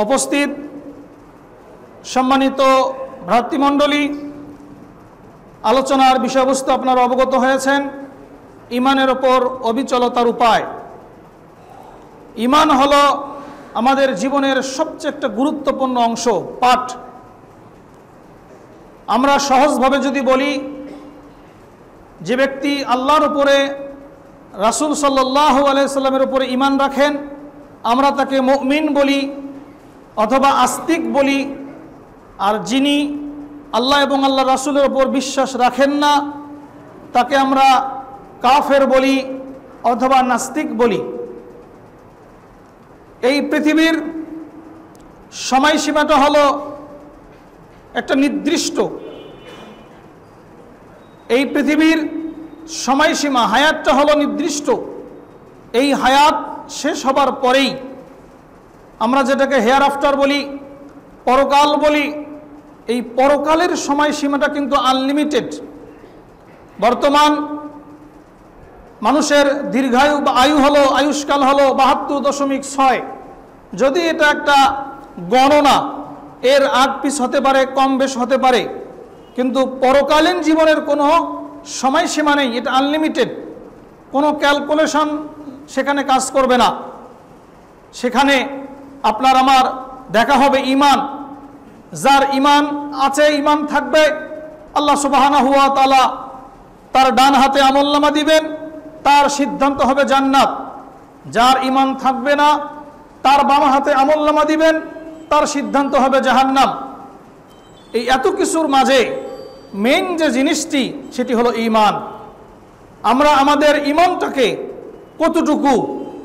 উপস্থিত সম্মানিত ভ্রাতৃমণ্ডলী, আলোচনার বিষয়বস্তু আপনারা অবগত হয়েছেন। ঈমানের ওপর অবিচলতার উপায়। ঈমান হলো আমাদের জীবনের সবচেয়ে একটা গুরুত্বপূর্ণ অংশ, পাঠ। আমরা সহজভাবে যদি বলি, যে ব্যক্তি আল্লাহর উপরে, রাসূল সাল্লাল্লাহু আলাইহি সাল্লামের উপরে ঈমান রাখেন, আমরা তাকে মুমিন বলি অথবা আস্তিক বলি। আর যিনি আল্লাহ এবং আল্লাহ রাসূলের উপর বিশ্বাস রাখেন না, তাকে আমরা কাফের বলি অথবা নাস্তিক বলি। এই পৃথিবীর সময়সীমাটা হলো একটা নির্দিষ্ট। এই পৃথিবীর সময়সীমা, হায়াতটা হলো নির্দিষ্ট। এই হায়াত শেষ হবার পরেই আমরা যেটাকে হেয়ার আফটার বলি, পরকাল বলি, এই পরকালের সময়সীমাটা কিন্তু আনলিমিটেড। বর্তমান মানুষের দীর্ঘায়ু বা আয়ু হলো, আয়ুষ্কাল হলো ৭২.৬। যদি এটা একটা গণনা, এর আগ পিছ হতে পারে, কম বেশ হতে পারে, কিন্তু পরকালীন জীবনের কোনো সময়সীমা নেই। এটা আনলিমিটেড। কোনো ক্যালকুলেশন সেখানে কাজ করবে না। সেখানে আপনার আমার দেখা হবে ঈমান। যার ঈমান আছে, ঈমান থাকবে, আল্লাহ সুবহানাহু ওয়া তাআলা তার ডান হাতে আমলনামা দিবেন, তার সিদ্ধান্ত হবে জান্নাত। যার ঈমান থাকবে না, তার বাম হাতে আমলনামা দিবেন, তার সিদ্ধান্ত হবে জাহান্নাম। এই এত কিছুর মাঝে মেইন যে জিনিসটি, সেটি হলো ঈমান। আমরা আমাদের ঈমানটাকে কতটুকু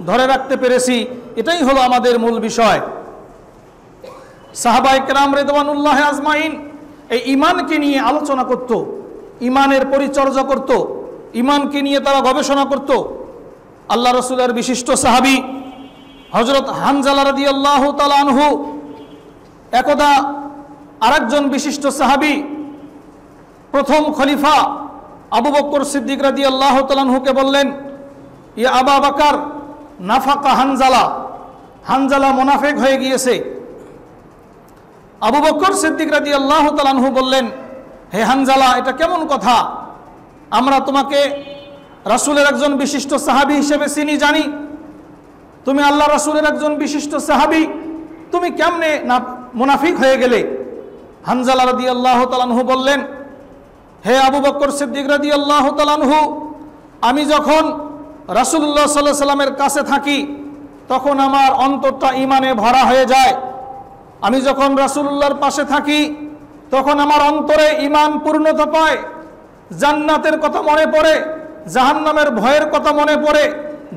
ধরে রাখতে পেরেছি, এটাই হলো আমাদের মূল বিষয়। সাহাবায়ে কেরাম রিদওয়ানুল্লাহ আজমাইন এই ঈমানকে নিয়ে আলোচনা করত, ঈমানের পরিচর্যা করত, ঈমানকে নিয়ে তারা গবেষণা করত। আল্লাহ রাসূলের বিশিষ্ট সাহাবী হযরত হানজালা রাদিয়াল্লাহু তাআলা আনহু একদা আরেকজন বিশিষ্ট সাহাবী, প্রথম খলিফা আবু বকর সিদ্দিক রাদিয়াল্লাহু তাআলা আনহুকে বললেন, ইয়া আবা বকর, নাফাকা হানজালা, হানজালা মুনাফিক হয়ে গিয়েছে। আবু বকর সিদ্দিক রাদিয়াল্লাহু তাআলা আনহু বললেন, হে হানজালা, এটা কেমন কথা? আমরা তোমাকে রাসূলের একজন বিশিষ্ট সাহাবী হিসেবে চিনি, জানি। তুমি আল্লাহ রাসূলের একজন বিশিষ্ট সাহাবী, তুমি কেমনে না মুনাফিক হয়ে গেলে? হানজালা রাদিয়াল্লাহু তাআলা আনহু বললেন, হে আবু বকর সিদ্দিক রাদিয়াল্লাহু তাআলা আনহু, আমি যখন রাসূলুল্লাহ সাল্লাল্লাহু আলাইহি সাল্লামের কাছে থাকি, তখন আমার অন্তরটা ঈমানে ভরা হয়ে যায়। আমি যখন রাসূলুল্লাহর পাশে থাকি, তখন আমার অন্তরে ঈমান পূর্ণতা পায়। জান্নাতের কথা মনে পড়ে, জাহান্নামের ভয়ের কথা মনে পড়ে,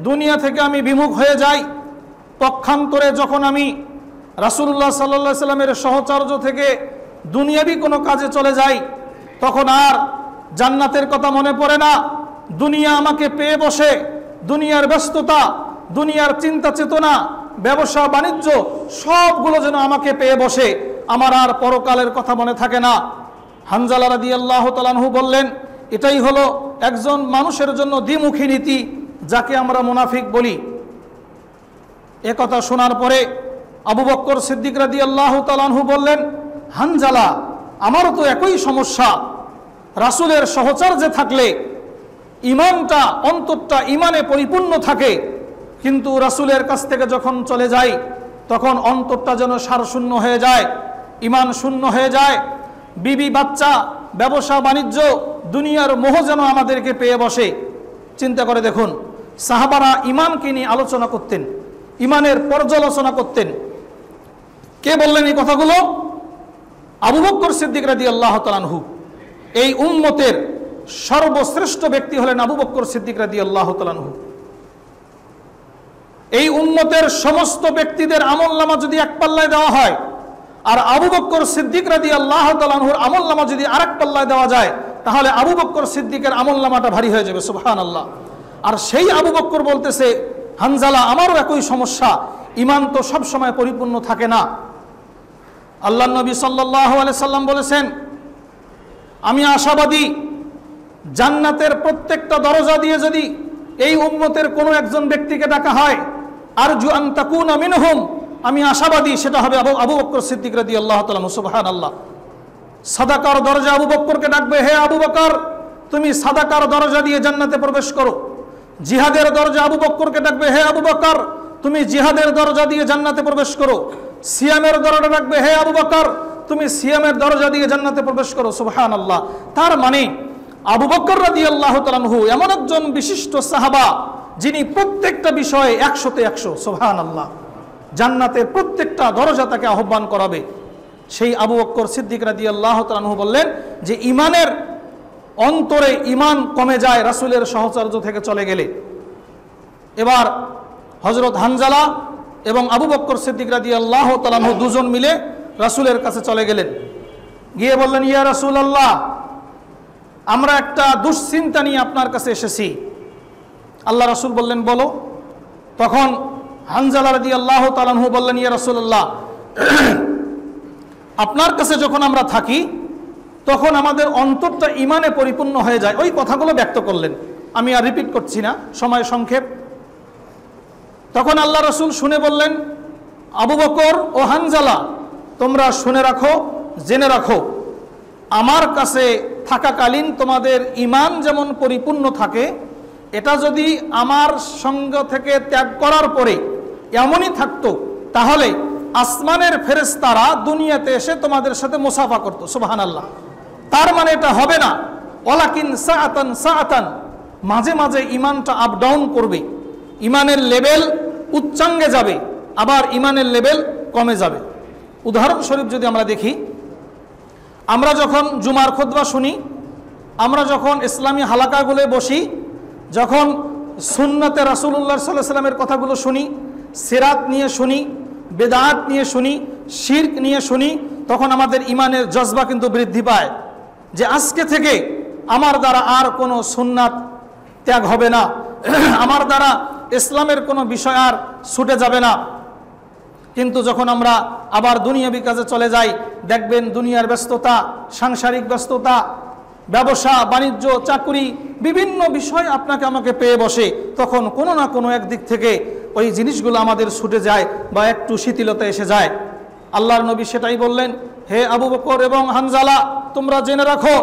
দুনিয়া থেকে আমি বিমুখ হয়ে যাই। পক্ষান্তরে যখন আমি রাসূলুল্লাহ সাল্লাল্লাহু আলাইহি সাল্লামের সহচর্য থেকে দুনিয়াবি কোনো কাজে চলে যাই, তখন আর জান্নাতের কথা মনে পড়ে না। দুনিয়া আমাকে পেয়ে বসে, দুনিয়ার ব্যস্ততা, দুনিয়ার চিন্তা চেতনা, ব্যবসা বাণিজ্য সবগুলো যেন আমাকে পেয়ে বসে, আমার আর পরকালের কথা মনে থাকে না। হানজালা রাদিয়াল্লাহু তাআলা আনহু বললেন, এটাই হলো একজন মানুষের জন্য দ্বিমুখী নীতি, যাকে আমরা মুনাফিক বলি। একথা শোনার পরে আবু বকর সিদ্দিক রাদিয়াল্লাহু তাআলা আনহু বললেন, হানজালা, আমারও তো একই সমস্যা। রাসূলের সহচর্যে থাকলে ঈমানটা, অন্তরটা ঈমানে পরিপূর্ণ থাকে, কিন্তু রাসূলের কাছ থেকে যখন চলে যাই, তখন অন্তরটা যেন সারশূন্য হয়ে যায়, ঈমান শূন্য হয়ে যায়। বিবি বাচ্চা, ব্যবসা বাণিজ্য, দুনিয়ার মোহ যেন আমাদেরকে পেয়ে বসে। চিন্তা করে দেখুন, সাহাবারা ঈমানকে নিয়ে আলোচনা করতেন, ঈমানের পর্যালোচনা করতেন। কে বললেন এই কথাগুলো? আবু বকর সিদ্দিক রাদিয়াল্লাহু তাআলা আনহু। এই উম্মতের সর্বশ্রেষ্ঠ ব্যক্তি হলেন আবু বকর সিদ্দিক রাদিয়াল্লাহু তাআলা আনহু। এই উম্মতের সমস্ত ব্যক্তিদের আমলনামা যদি এক পাল্লায় দেওয়া হয়, আর আবু বকর সিদ্দিক রাদিয়াল্লাহু তাআলা আনহুর আমলনামা যদি আরেক পাল্লায় দেওয়া যায়, তাহলে আবু বকর সিদ্দিকের আমলনামাটা ভারী হয়ে যাবে। সুবহানাল্লাহ। আর সেই আবু বকর বলতেছে, হানজালা, আমারও একই সমস্যা, ঈমান তো সব সময় পরিপূর্ণ থাকে না। আল্লাহ নবী সাল্লাল্লাহু আলাইহি সাল্লাম বলেছেন, আমি আশাবাদী, জান্নাতের প্রত্যেকটা দরজা দিয়ে যদি এই উম্মতের কোনো একজন ব্যক্তিকে ডাকা হয়, আরজু আন তাকুনা মিনহুম, আমি আশাবাদী সেটা হবে আবু বকর সিদ্দিক রাদিয়াল্লাহু তাআলা আনহু। সুবহানাল্লাহ। সাদাকার দরজা আবু বকরকে ডাকবে, হে আবু বকর তুমি সাদাকার দরজা দিয়ে জান্নাতে প্রবেশ করো। জিহাদের দরজা আবু বকরকে ডাকবে, হে আবু বকর তুমি জিহাদের দরজা দিয়ে জান্নাতে প্রবেশ করো। সিয়ামের দরজা ডাকবে, হে আবু বকর তুমি সিয়ামের দরজা দিয়ে জান্নাতে প্রবেশ করো। সুবহানাল্লাহ। তার মানে আবু বকর রাদিয়াল্লাহু তাআলা আনহু এমন একজন বিশিষ্ট সাহাবা যিনি প্রত্যেকটা বিষয়ে 100-তে 100। সুবহানাল্লাহ। জান্নাতের প্রত্যেকটা দরজা তাকে আহ্বান করাবে। সেই আবু বকর সিদ্দিক রাদিয়াল্লাহু তাআলা আনহু বললেন যে ইমানের অন্তরে ইমান কমে যায় রাসূলের সহচর্য থেকে চলে গেলে। এবার হযরত হানজালা এবং আবু বকর সিদ্দিক রাদিয়াল্লাহু তাআলা আনহু দুজন মিলে রাসূলের কাছে চলে গেলেন। গিয়ে বললেন, ইয়া রাসূলুল্লাহ আমরা একটা দুশ্চিন্তা নিয়ে আপনার কাছে এসেছি। আল্লাহ রাসূল বললেন, বলো। তখন হানজালা রাদিয়াল্লাহু তাআলা আনহু বললেন, ইয়া রাসূলুল্লাহ আপনার কাছে যখন আমরা থাকি তখন আমাদের অন্তরটা ইমানে পরিপূর্ণ হয়ে যায়। ওই কথাগুলো ব্যক্ত করলেন, আমি আর রিপিট করছি না, সময় সংক্ষেপ। তখন আল্লাহ রাসূল শুনে বললেন, আবু বকর ও হানজালা তোমরা শুনে রাখো, জেনে রাখো, আমার কাছে থাকাকালীন তোমাদের ইমান যেমন পরিপূর্ণ থাকে, এটা যদি আমার সঙ্গ থেকে ত্যাগ করার পরে এমনই থাকতো তাহলে আসমানের ফেরেশতারা দুনিয়াতে এসে তোমাদের সাথে মুসাফা করতো। সুবহানাল্লাহ। তার মানে এটা হবে না, ওয়ালাকিন সাআতান সাআতান, মাঝে মাঝে ইমানটা আপ ডাউন করবে, ইমানের লেভেল উচ্চাঙ্গে যাবে, আবার ইমানের লেভেল কমে যাবে। উদাহরণস্বরূপ যদি আমরা দেখি, আমরা যখন জুমার খুতবা শুনি, আমরা যখন ইসলামী হালাকাগুলোয় বসি, যখন সুন্নতে রাসূলুল্লাহ সাল্লাল্লাহু আলাইহি ওয়াসাল্লামের কথাগুলো শুনি, সিরাত নিয়ে শুনি, বেদাত নিয়ে শুনি, শিরক নিয়ে শুনি, তখন আমাদের ইমানের জজবা কিন্তু বৃদ্ধি পায় যে আজকে থেকে আমার দ্বারা আর কোনো সুন্নাত ত্যাগ হবে না, আমার দ্বারা ইসলামের কোনো বিষয় আর ছুটে যাবে না। কিন্তু যখন আমরা আবার দুনিয়াবি কাজে চলে যাই, দেখবেন দুনিয়ার ব্যস্ততা, সাংসারিক ব্যস্ততা, ব্যবসা বাণিজ্য, চাকরি, বিভিন্ন বিষয় আপনাকে আমাকে পেয়ে বসে, তখন কোনো না কোনো একদিক থেকে ওই জিনিসগুলো আমাদের ছুটে যায় বা একটু শিথিলতা এসে যায়। আল্লাহর নবী সেটাই বললেন, হে আবু বকর এবং হানজালা তোমরা জেনে রাখো,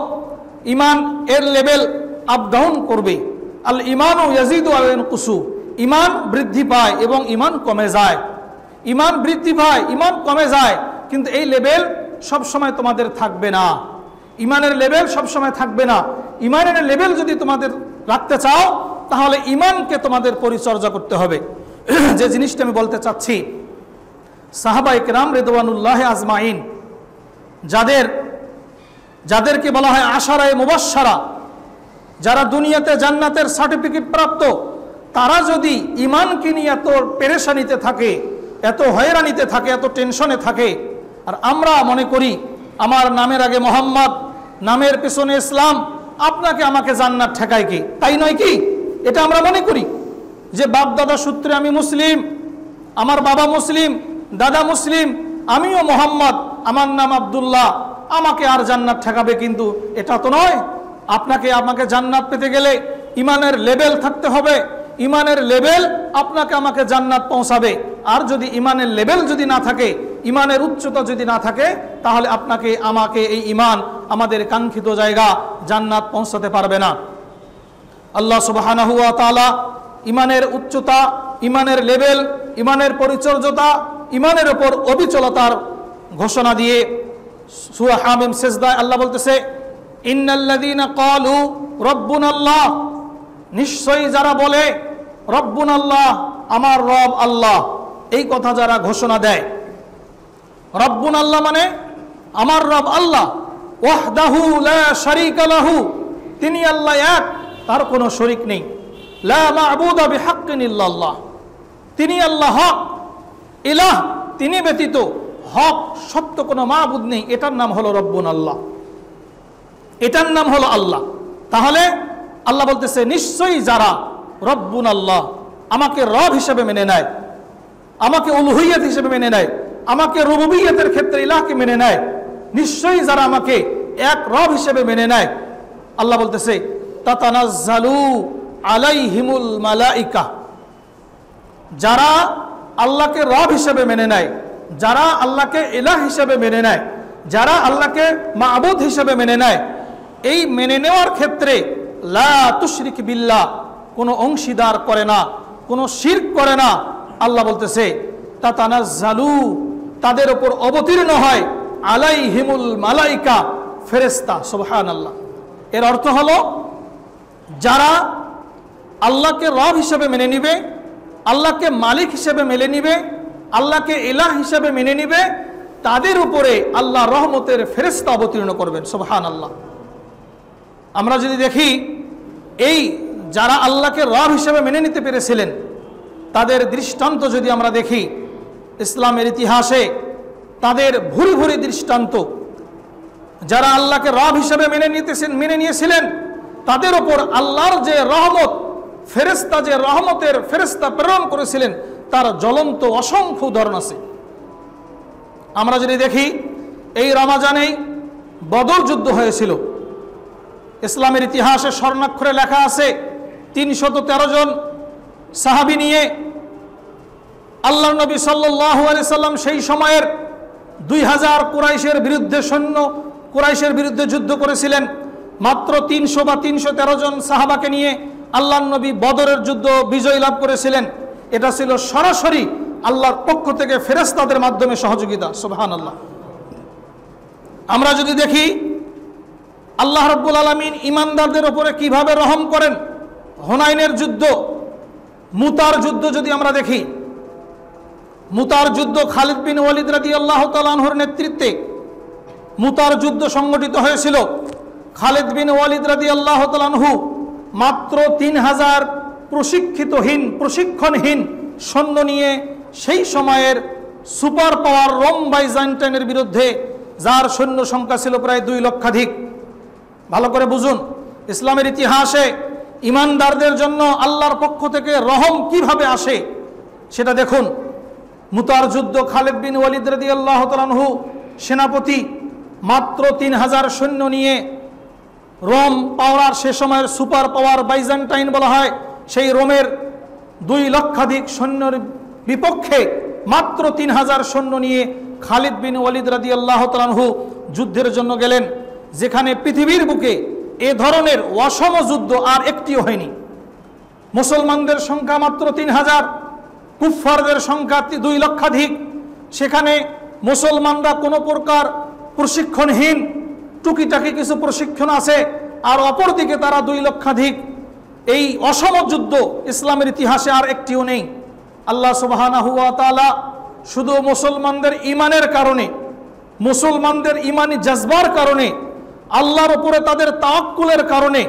ইমান এর লেভেল আপ ডাউন করবে। আল ইমানু ইয়াজিদু ওয়া ইয়ানকুসু, ইমান বৃদ্ধি পায় এবং ইমান কমে যায়। ইমান বৃদ্ধি পায়, ইমান কমে যায়, কিন্তু এই লেভেল সব সময় তোমাদের থাকবে না। ইমানের লেভেল সব সময় থাকবে না। ইমানের লেভেল যদি তোমাদের রাখতে চাও তাহলে ইমানকে তোমাদের পরিচর্যা করতে হবে। যে জিনিসটা আমি বলতে চাচ্ছি, সাহাবায়ে কেরাম রিদওয়ানুল্লাহি আজমাইন, যাদেরকে বলা হয় আশারায়ে মুবাশশারা, যারা দুনিয়াতে জান্নাতের সার্টিফিকেট প্রাপ্ত, তারা যদি ইমানকে নিয়ে এত পেরেশানিতে থাকে, এত হয়রানিতে থাকে, এত টেনশনে থাকে, আর আমরা মনে করি আমার নামের আগে মোহাম্মদ, নামের পেছনে ইসলাম, আপনাকে আমাকে জান্নাত ঠেকায় কি? তাই নয় কি? এটা আমরা মনে করি যে বাপ দাদা সূত্রে আমি মুসলিম, আমার বাবা মুসলিম, দাদা মুসলিম, আমিও মোহাম্মদ, আমার নাম আব্দুল্লাহ, আমাকে আর জান্নাত ঠেকাবে। কিন্তু এটা তো নয়। আপনাকে আমাকে জান্নাত পেতে গেলে ইমানের লেভেল থাকতে হবে। ইমানের লেভেল আপনাকে আমাকে জান্নাত পৌঁছাবে। আর যদি ইমানের লেভেল যদি না থাকে, ইমানের উচ্চতা যদি না থাকে, তাহলে আপনাকে আমাকে এই ইমান আমাদের কাঙ্ক্ষিত জায়গা জান্নাত পৌঁছাতে পারবে না। আল্লাহ সুবহানাহু ওয়া তাআলা ইমানের উচ্চতা, ইমানের লেভেল, ইমানের পরিচর্যতা, ইমানের উপর অবিচলতার ঘোষণা দিয়ে সূরা হামিম সিজদায় আল্লাহ বলতেছে, ইন্নাল্লাযীনা ক্বালু রাব্বুনাল্লাহ, নিশ্চয়ই যারা বলে রব্বুনাল্লাহ, আমার রব আল্লাহ, এই কথা যারা ঘোষণা দেয়, রব্বুনাল্লাহ মানে আমার রব আল্লাহ, ওয়াহদাহু লা শারীকা লাহু, তিনি আল্লাহ এক, তার কোনো শরীক নেই, লা মা'বুদা বিহাক্কিন ইল্লাল্লাহ, তিনি আল্লাহ হক, ইলাহ তিনি ব্যতীত হক সত্য কোনো মাবুদ নেই, এটার নাম হলো রব্বুনাল্লাহ, এটার নাম হলো আল্লাহ। তাহলে আল্লাহ বলতেছে নিশ্চয়ই যারা রব্বুনাল্লাহ, আমাকে রব হিসেবে মেনে নেয়, আমাকে উলুহিয়ত হিসেবে মেনে নেয়, আমাকে রুবুবিয়তের ক্ষেত্রে ইলাহকে মেনে নেয়, নিশ্চয়ই যারা আমাকে এক রব হিসেবে মেনে নেয়, আল্লাহ বলতেছে তাতানাজ্জালু আলাইহিমুল মালাইকা, যারা আল্লাহকে রব হিসেবে মেনে নেয়, যারা আল্লাহকে ইলাহ হিসেবে মেনে নেয়, যারা আল্লাহকে মাবুদ হিসেবে মেনে নেয়, এই মেনে নেওয়ার ক্ষেত্রে লা তুশরিক বিল্লাহ, কোনো অংশীদার করে না, কোনো শিরক করে না। আল্লাহ বলতেছে তাতানাজ্জালু, তাদের উপর অবতীর্ণ হয় আলাইহিমুল মালাইকা, ফেরেশতা। সুবহানাল্লাহ। এর অর্থ হলো যারা আল্লাহকে রব হিসেবে মেনে নিবে, আল্লাহকে মালিক হিসেবে মেনে নিবে, আল্লাহকে ইলাহ হিসেবে মেনে নিবে, তাদের উপরে আল্লাহ রহমতের ফেরেশতা অবতীর্ণ করবেন। সুবহানাল্লাহ। আমরা যদি দেখি এই যারা আল্লাহকে রব হিসেবে মেনে নিতে পেরেছিলেন তাদের দৃষ্টান্ত যদি আমরা দেখি ইসলামের ইতিহাসে, তাদের ভুরি ভুরি দৃষ্টান্ত। যারা আল্লাহকে রব হিসেবে মেনে নিয়েছিলেন তাদের উপর আল্লাহর যে রহমত, ফেরেশতা যে রহমতের ফেরেশতা প্রেরণ করেছিলেন তার জ্বলন্ত অসংখ্য উদাহরণ আছে। আমরা যদি দেখি এই রমাজানেই বদর যুদ্ধ হয়েছিল। ইসলামের ইতিহাসে স্বর্ণাক্ষরে লেখা আছে 313 জন সাহাবী নিয়ে আল্লাহর নবী সাল্লাল্লাহু আলাইহি সাল্লাম সেই সময়ের 2000 কুরাইশের বিরুদ্ধে সৈন্য কুরাইশের বিরুদ্ধে যুদ্ধ করেছিলেন। মাত্র 300 বা 313 জন সাহাবাকে নিয়ে আল্লাহর নবী বদরের যুদ্ধ বিজয় লাভ করেছিলেন। এটা ছিল সরাসরি আল্লাহর পক্ষ থেকে ফেরেশতাদের মাধ্যমে সহযোগিতা। সুবহানাল্লাহ। আমরা যদি দেখি আল্লাহ রাব্বুল আলামিন ঈমানদারদের উপরে কিভাবে রহম করেন। হুনাইনের যুদ্ধ, মুতার যুদ্ধ যদি আমরা দেখি, মুতার যুদ্ধ খালিদ বিন ওয়ালিদ রাদিয়াল্লাহু তাআলা আনহুর নেতৃত্বে মুতার যুদ্ধ সংগঠিত হয়েছিল। খালিদ বিন ওয়ালিদ রাদিয়াল্লাহু তাআলা আনহু মাত্র 3000 প্রশিক্ষণহীন সৈন্য নিয়ে সেই সময়ের সুপার পাওয়ার রোম বাইজেন্টাইনের বিরুদ্ধে, যার সৈন্য সংখ্যা ছিল প্রায় 2 লক্ষাধিক। ভালো করে বুঝুন, ইসলামের ইতিহাসে ঈমানদারদের জন্য আল্লাহর পক্ষ থেকে রহম কিভাবে আসে সেটা দেখুন। মুতার যুদ্ধ, খালিদ বিন ওয়ালিদ রাদিয়াল্লাহু তাআলা আনহু সেনাপতি, মাত্র 3000 সৈন্য নিয়ে রোম পাওয়ার, সে সময়ের সুপার পাওয়ার বাইজেন্টাইন বলা হয়, সেই রোমের 2 লক্ষাধিক সৈন্যের বিপক্ষে মাত্র 3000 সৈন্য নিয়ে খালিদ বিন ওয়ালিদ রাদিয়াল্লাহু তাআলা আনহু যুদ্ধের জন্য গেলেন, যেখানে পৃথিবীর বুকে এ ধরনের অসম যুদ্ধ আর একটিও হয়নি। মুসলমানদের সংখ্যা মাত্র 3000, কুফফারদের সংখ্যা 2 লক্ষাধিক। সেখানে মুসলমানরা কোনো প্রকার প্রশিক্ষণহীন, টুকিটাকি কিছু প্রশিক্ষণ আছে, আর অপরদিকে তারা 2 লক্ষাধিক। এই অসম যুদ্ধ ইসলামের ইতিহাসে আর একটিও নেই। আল্লাহ সুবহানাহু ওয়া তাআলা শুধু মুসলমানদের ঈমানের কারণে, মুসলমানদের ঈমানি জজবার কারণে, আল্লাহর উপরে তাদের তাওয়াক্কুলের কারণে,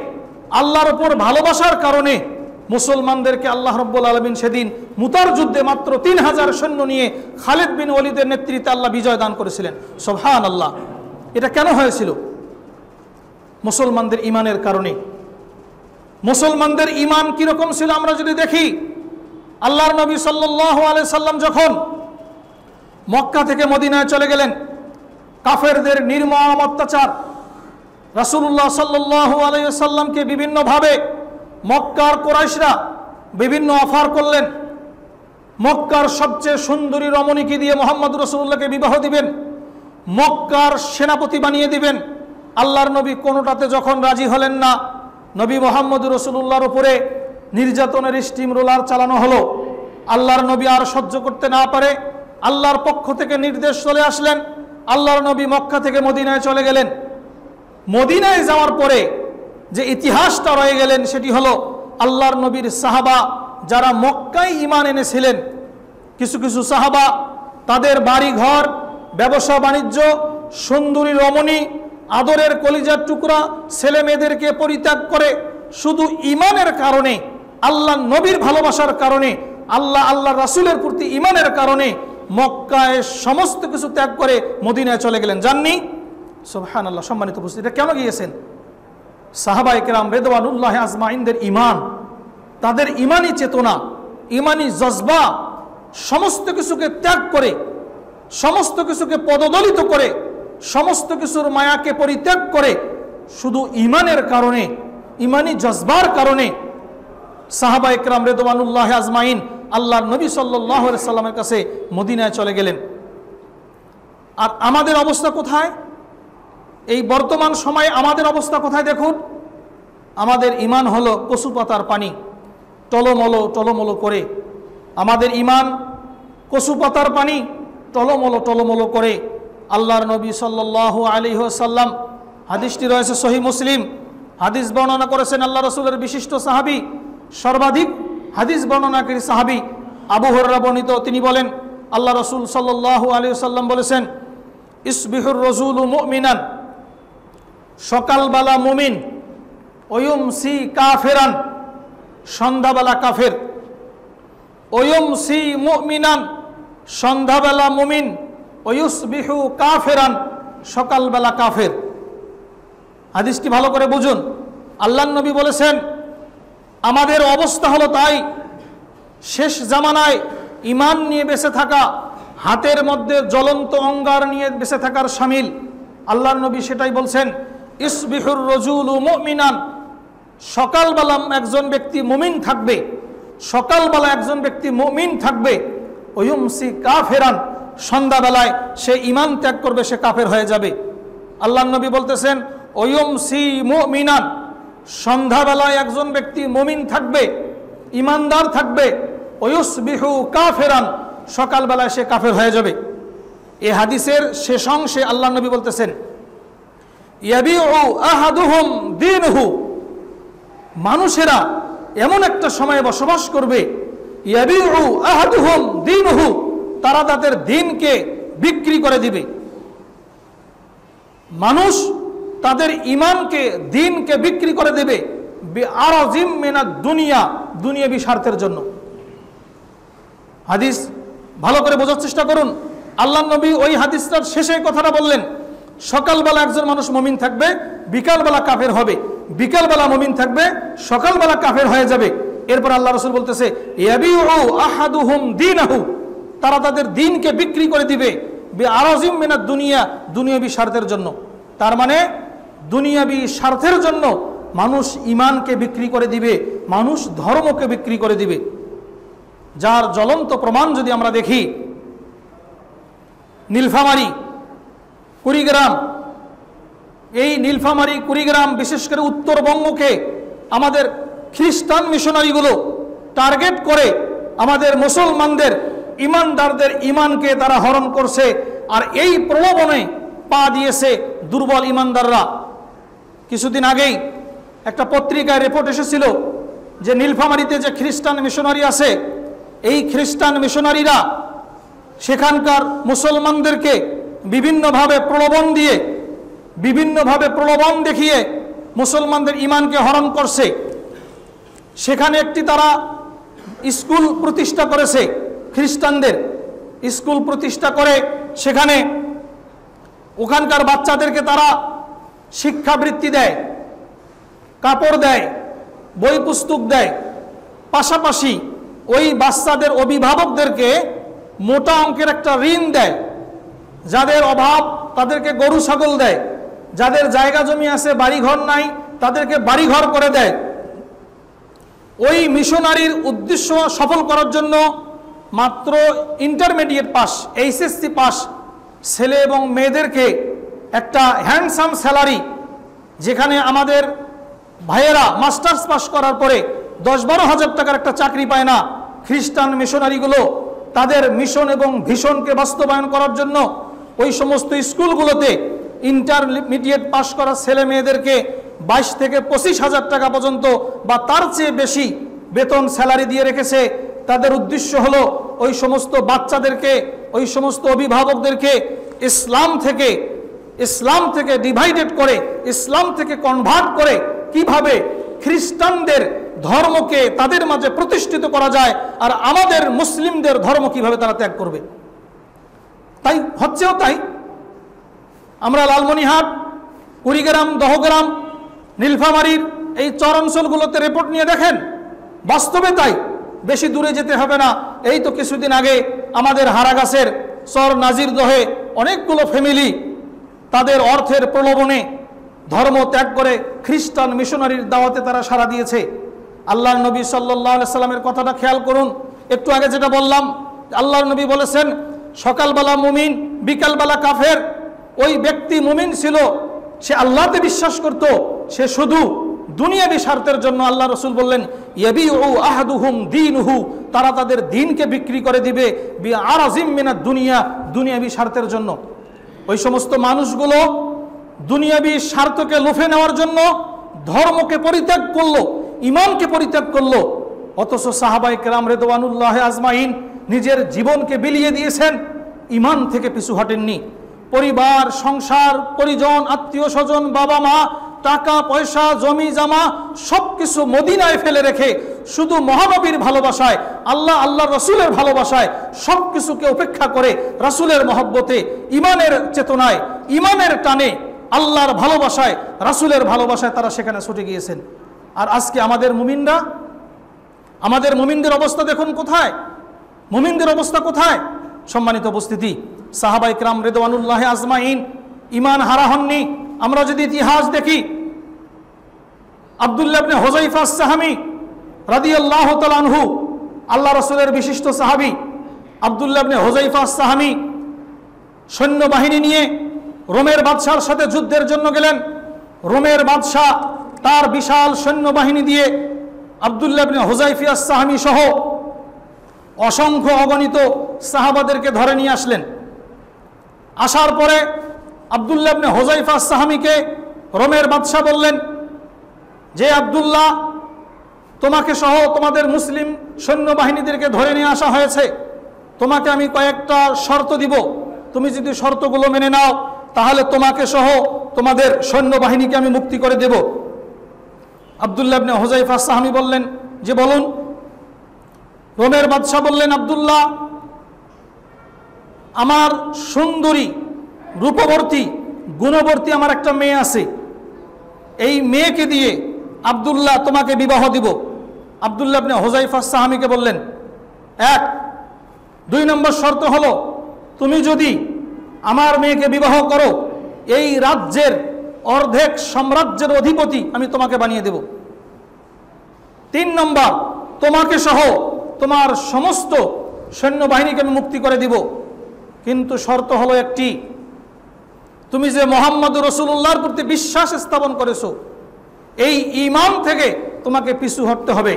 আল্লাহর উপর ভালোবাসার কারণে মুসলমানদেরকে আল্লাহ রাব্বুল আলামিন সেদিন মুতার যুদ্ধে মাত্র 3000 সৈন্য নিয়ে খালিদ বিন ওয়ালিদের নেতৃত্বে আল্লাহ বিজয় দান করেছিলেন। সুবহানাল্লাহ। এটা কেন হয়েছিল? মুসলমানদের ঈমানের কারণে। মুসলমানদের ঈমান কিরকম ছিল আমরা যদি দেখি, আল্লাহর নবী সাল্লাল্লাহু আলাইহি সাল্লাম যখন মক্কা থেকে মদিনায় চলে গেলেন, কাফেরদের নির্মম অত্যাচার, রাসূলুল্লাহ সাল্লাল্লাহু আলাইহি সাল্লামকে বিভিন্নভাবে মক্কার কুরাইশরা বিভিন্ন অফার করলেন। মক্কার সবচেয়ে সুন্দরী রমণীকে দিয়ে মুহাম্মদ রাসূলুল্লাহকে বিবাহ দিবেন, মক্কার সেনাপতি বানিয়ে দিবেন। আল্লাহর নবী কোনোটাতে যখন রাজি হলেন না, নবী মুহাম্মদ রাসূলুল্লাহর উপরে নির্যাতনের স্টিম রোলার চালানো হলো। আল্লাহর নবী আর সহ্য করতে না পারে আল্লাহর পক্ষ থেকে নির্দেশ চলে আসলেন, আল্লাহর নবী মক্কা থেকে মদিনায় চলে গেলেন। মদিনায় যাওয়ার পরে যে ইতিহাসটা রয়ে গেলেন সেটি হলো আল্লাহর নবীর সাহাবা যারা মক্কায় ঈমান এনেছিলেন, কিছু কিছু সাহাবা তাদের বাড়ি ঘর, ব্যবসা বাণিজ্য, সুন্দরী রমণী, আদরের কলিজার টুকরা ছেলে মেয়েদেরকে পরিত্যাগ করে শুধু ঈমানের কারণে, আল্লাহ নবীর ভালোবাসার কারণে, আল্লাহ রাসূলের প্রতি ঈমানের কারণে মক্কায় সমস্ত কিছু ত্যাগ করে মদিনায় চলে গেলেন। জাননি? সুবহানাল্লাহ। সম্মানিত উপস্থিতি, এটা কেন গিয়েছেন? সাহাবায়ে কেরাম রিদওয়ানুল্লাহি আজমাইনদের ঈমান, তাদের ঈমানি চেতনা, ঈমানি জজবা সমস্ত কিছুকে ত্যাগ করে, সমস্ত কিছুকে পদদলিত করে, সমস্ত কিছুর মায়াকে পরিত্যাগ করে শুধু ঈমানের কারণে, ঈমানি জজবার কারণে সাহাবায়ে কেরাম রিদওয়ানুল্লাহি আজমাইন আল্লাহর নবী সাল্লাল্লাহু আলাইহি সাল্লামের কাছে মদিনায় চলে গেলেন। আর আমাদের অবস্থা কোথায়? এই বর্তমান সময়ে আমাদের অবস্থা কোথায় দেখুন। আমাদের ঈমান হলো কচু পাতার পানি, টলমলো টলমলো করে। আমাদের ঈমান কচু পাতার পানি, টলমলো টলমলো করে। আল্লাহর নবী সাল্লাল্লাহু আলাইহি ওয়াসাল্লাম, হাদিসটি রয়েছে সহিহ মুসলিম, হাদিস বর্ণনা করেছেন আল্লাহ রাসূলের বিশিষ্ট সাহাবী, সর্বাধিক হাদিস বর্ণনাকারী সাহাবী আবু হুরায়রা বর্ণিত। তিনি বলেন, আল্লাহ রাসূল সাল্লাল্লাহু আলাইহি ওয়াসাল্লাম বলেছেন, ইসবিহুর রাসূলু মুমিনান, সকালবেলা মুমিন, ওয়ুমসি কাফিরান, সন্ধ্যাবেলা কাফের। ওয়ুমসি মুমিনান, সন্ধ্যাবেলা মুমিন, ওয়ুসবিহু কাফিরান, সকালবেলা কাফের। হাদিসটি ভালো করে বুঝুন। আল্লাহর নবী বলেছেন আমাদের অবস্থা হলো তাই। শেষ জামানায় ঈমান নিয়ে বেঁচে থাকা, হাতের মধ্যে জ্বলন্ত অঙ্গার নিয়ে বেঁচে থাকার শামিল। আল্লাহর নবী সেটাই বলছেন, ইসবিহুর রাজুলু মুমিনান, সকালবেলা একজন ব্যক্তি মুমিন থাকবে, সকালবেলা একজন ব্যক্তি মুমিন থাকবে। ওয়ুমসি কাফিরান, সন্ধ্যাবেলায় সে ঈমান ত্যাগ করবে, সে কাফের হয়ে যাবে। আল্লাহর নবী বলতেছেন ওয়ুমসি মুমিনান, সন্ধ্যাবেলায় একজন ব্যক্তি মুমিন থাকবে, ঈমানদার থাকবে। ওয়ুসবিহু কাফিরান, সকালবেলায় সে কাফের হয়ে যাবে। এই হাদিসের শেষ অংশে আল্লাহর নবী বলতেছেন ইয়াবিউ আহাদুহুম দীনহু, মানুষেরা এমন একটা সময়ে বসবাস করবে, ইয়াবিউ আহাদুহুম দীনহু, তারা তাদের দিনকে বিক্রি করে দিবে। মানুষ তাদের ঈমানকে, দিনকে বিক্রি করে দেবে বিআরাজিম মিনাদ দুনিয়া, দুনিয়াবি স্বার্থের জন্য। হাদিস ভালো করে বোঝার চেষ্টা করুন। আল্লাহর নবী ওই হাদিসটার শেষে কথাটা বললেন, সকালবেলা একজন মানুষ মুমিন থাকবে, বিকালবেলা কাফের হবে, বিকালবেলা মুমিন থাকবে, সকালবেলা কাফের হয়ে যাবে। এরপর আল্লাহ রাসূল বলতেছে ইয়াবিউ আহাদুহুম দীনাহু, তারা তাদের দিনকে বিক্রি করে দিবে বিআরাজিম মিনাদ দুনিয়া, দুনিয়াবি স্বার্থের জন্য। তার মানে দুনিয়াবি স্বার্থের জন্য মানুষ ঈমানকে বিক্রি করে দিবে, মানুষ ধর্মকে বিক্রি করে দিবে। যার জ্বলন্ত প্রমাণ যদি আমরা দেখি, নীলফামারী, কুড়িগ্রাম, এই নীলফামারী কুড়িগ্রাম, বিশেষ করে উত্তরবঙ্গকে আমাদের খ্রিস্টান মিশনারিগুলো টার্গেট করে আমাদের মুসলমানদের, ঈমানদারদের ঈমানকে তারা হরণ করছে। আর এই প্রলোভনে পা দিয়েছে দুর্বল ঈমানদাররা। কিছুদিন আগেই একটা পত্রিকায় রিপোর্ট এসেছিল যে নীলফামারীতে যে খ্রিস্টান মিশনারি আছে, এই খ্রিস্টান মিশনারিরা সেখানকার মুসলমানদেরকে বিভিন্নভাবে প্রলোভন দিয়ে, বিভিন্নভাবে প্রলোভন দেখিয়ে মুসলমানদের ঈমানকে হরণ করছে। সেখানে একটি তারা স্কুল প্রতিষ্ঠা করেছে, খ্রিস্টানদের স্কুল প্রতিষ্ঠা করে সেখানে ওখানকার বাচ্চাদেরকে তারা শিক্ষাবৃত্তি দেয়, কাপড় দেয়, বই পুস্তক দেয়। পাশাপাশি ওই বাচ্চাদের অভিভাবকদেরকে মোটা অঙ্কের একটা ঋণ দেয়। যাদের অভাব তাদেরকে গরু ছাগল দেয়, যাদের জায়গা জমি আছে, বাড়িঘর নাই, তাদেরকে বাড়িঘর করে দেয়। ওই মিশনারির উদ্দেশ্য সফল করার জন্য মাত্র ইন্টারমিডিয়েট পাস, এইচএসসি পাস ছেলে এবং মেয়েদেরকে একটা হ্যান্ডসাম স্যালারি, যেখানে আমাদের ভাইয়েরা মাস্টার্স পাস করার পরে 10-12 হাজার টাকার একটা চাকরি পায় না, খ্রিস্টান মিশনারিগুলো তাদের মিশন এবং ভিশনকে বাস্তবায়ন করার জন্য ওই সমস্ত স্কুলগুলোতে ইন্টারমিডিয়েট পাস করা ছেলে মেয়েদেরকে 22 থেকে 25 হাজার টাকা পর্যন্ত বা তার চেয়ে বেশি বেতন স্যালারি দিয়ে রেখেছে। তাদের উদ্দেশ্য হলো ওই সমস্ত বাচ্চাদেরকে, ওই সমস্ত অভিভাবকদেরকে ইসলাম থেকে ডিভাইডেড করে, ইসলাম থেকে কনভার্ট করে কিভাবে খ্রিস্টানদের ধর্মকে তাদের মাঝে প্রতিষ্ঠিত করা যায়, আর আমাদের মুসলিমদের ধর্ম কিভাবে তারা ত্যাগ করবে। তাই হচ্ছেও তাই। আমরা লালমনিরহাট, কুড়িগ্রাম, দহগ্রাম, নীলফামারীর এই চর অঞ্চলগুলোতে রিপোর্ট নিয়ে দেখেন, বাস্তবে তাই। বেশি দূরে যেতে হবে না। এই তো কিছুদিন আগে আমাদের হারাগাছের চর নাজিরদহে অনেকগুলো ফ্যামিলি তাদের অর্থের প্রলোভনে ধর্ম ত্যাগ করে খ্রিস্টান মিশনারির দাওয়াতে তারা সাড়া দিয়েছে। আল্লাহর নবী সাল্লাল্লাহু আলাইহি সাল্লামের কথাটা খেয়াল করুন। একটু আগে যেটা বললাম, আল্লাহর নবী বলেছেন সকালবেলা মুমিন, বিকালবেলা কাফের। ওই ব্যক্তি মুমিন ছিল, সে আল্লাহতে বিশ্বাস করত, সে শুধু দুনিয়াবি স্বার্থের জন্য, আল্লাহ রসুল বললেন ইয়াবিউ আহাদুহুম দীনহু, তারা তাদের দিনকে বিক্রি করে দিবে বিআরাজিম মিনাদ দুনিয়া, দুনিয়াবি স্বার্থের জন্য। ওই সমস্ত মানুষগুলো দুনিয়াবি স্বার্থকে লুফে নেওয়ার জন্য ধর্মকে পরিত্যাগ করলো, ইমানকে পরিত্যাগ করলো। অথচ সাহাবায়ে কেরাম রিদওয়ানুল্লাহ আজমাইন নিজের জীবনকে বিলিয়ে দিয়েছেন, ইমান থেকে পিছু হটেননি। পরিবার, সংসার, পরিজন, আত্মীয় স্বজন, বাবা মা, টাকা পয়সা, জমি জামা সবকিছু মদিনায় ফেলে রেখে শুধু মহানবীর ভালোবাসায়, আল্লাহ রসুলের ভালোবাসায় সবকিছুকে উপেক্ষা করে রাসুলের মহব্বতে, ইমানের চেতনায়, ইমানের টানে, আল্লাহর ভালোবাসায়, রাসুলের ভালোবাসায় তারা সেখানে ছুটে গিয়েছেন। আর আজকে আমাদের মুমিনরা, আমাদের মুমিনদের অবস্থা দেখুন কোথায়, মুমিনদের অবস্থা কোথায়। সম্মানিত উপস্থিতি, সাহাবায়ে কেরাম রিদওয়ানুল্লাহ আজমাইন ইমান হারা হননি। আমরা যদি ইতিহাস দেখি, আব্দুল্লাহ ইবনে হুযায়ফা আস-সাহামী রাদিয়াল্লাহু তাআলা আনহু, আল্লাহ রাসূলের বিশিষ্ট সাহাবী আব্দুল্লাহ ইবনে হুযায়ফা আস-সাহামী সৈন্যবাহিনী নিয়ে রোমের বাদশার সাথে যুদ্ধের জন্য গেলেন। রোমের বাদশা তার বিশাল সৈন্যবাহিনী দিয়ে আব্দুল্লাহ ইবনে হুযায়ফা আস-সাহামী সহ অসংখ্য অগণিত সাহাবাদেরকে ধরে নিয়ে আসলেন। আসার পরে আব্দুল্লাহ ইবনে হুযায়ফা আস-সাহামীকে রোমের বাদশা বললেন যে আব্দুল্লাহ, তোমাকে সহ তোমাদের মুসলিম সৈন্যবাহিনীদেরকে ধরে নিয়ে আসা হয়েছে, তোমাকে আমি কয়েকটা শর্ত দিব, তুমি যদি শর্তগুলো মেনে নাও তাহলে তোমাকে সহ তোমাদের সৈন্যবাহিনীকে আমি মুক্তি করে দেব। আব্দুল্লাহ ইবনে হুযায়ফা আস-সাহামী বললেন যে বলুন। রোমের বাদশা বললেন, আব্দুল্লাহ, আমার সুন্দরী, রূপবর্তী, গুণবর্তী আমার একটা মেয়ে আছে, এই মেয়েকে দিয়ে আব্দুল্লাহ তোমাকে বিবাহ দিব। আব্দুল্লাহ ইবনে হুযায়ফা আস-সাহামীকে বললেন, 1, 2 নম্বর শর্ত হলো তুমি যদি আমার মেয়েকে বিবাহ করো, এই রাজ্যের অর্ধেক সাম্রাজ্যের অধিপতি আমি তোমাকে বানিয়ে দেব। 3 নম্বর, তোমাকে সহ তোমার সমস্ত সৈন্যবাহিনীকে আমি মুক্তি করে দিব, কিন্তু শর্ত হলো একটি, তুমি যে মুহাম্মদুর রাসূলুল্লাহর প্রতি বিশ্বাস স্থাপন করেছো, এই ঈমান থেকে তোমাকে পিছু হটতে হবে,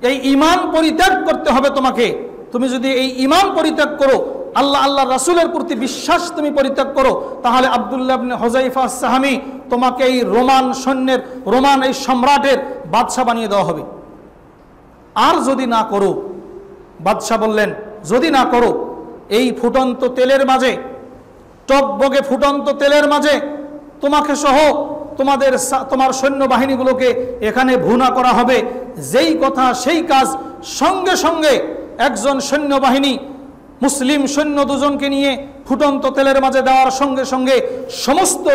এই ঈমান পরিত্যাগ করতে হবে তোমাকে। তুমি যদি এই ঈমান পরিত্যাগ করো, আল্লাহর রাসূলের প্রতি বিশ্বাস তুমি পরিত্যাগ করো, তাহলে আব্দুল্লাহ ইবনে হুযায়ফা আস-সাহামী তোমাকে এই রোমান এই সম্রাটের বাদশা বানিয়ে দেওয়া হবে। আর যদি না করো, বাদশা বললেন, যদি না করো, এই ফুটন্ত তেলের মাঝে, টকবগে ফুটন্ত তেলের মাঝে তোমাকে সহ তোমার সৈন্যবাহিনীগুলোকে এখানে ভুনা করা হবে। যেই কথা সেই কাজ, সঙ্গে সঙ্গে একজন সৈন্যবাহিনী মুসলিম সৈন্য দুজনকে নিয়ে ফুটন্ত তেলের মাঝে দেওয়ার সঙ্গে সঙ্গে সমস্ত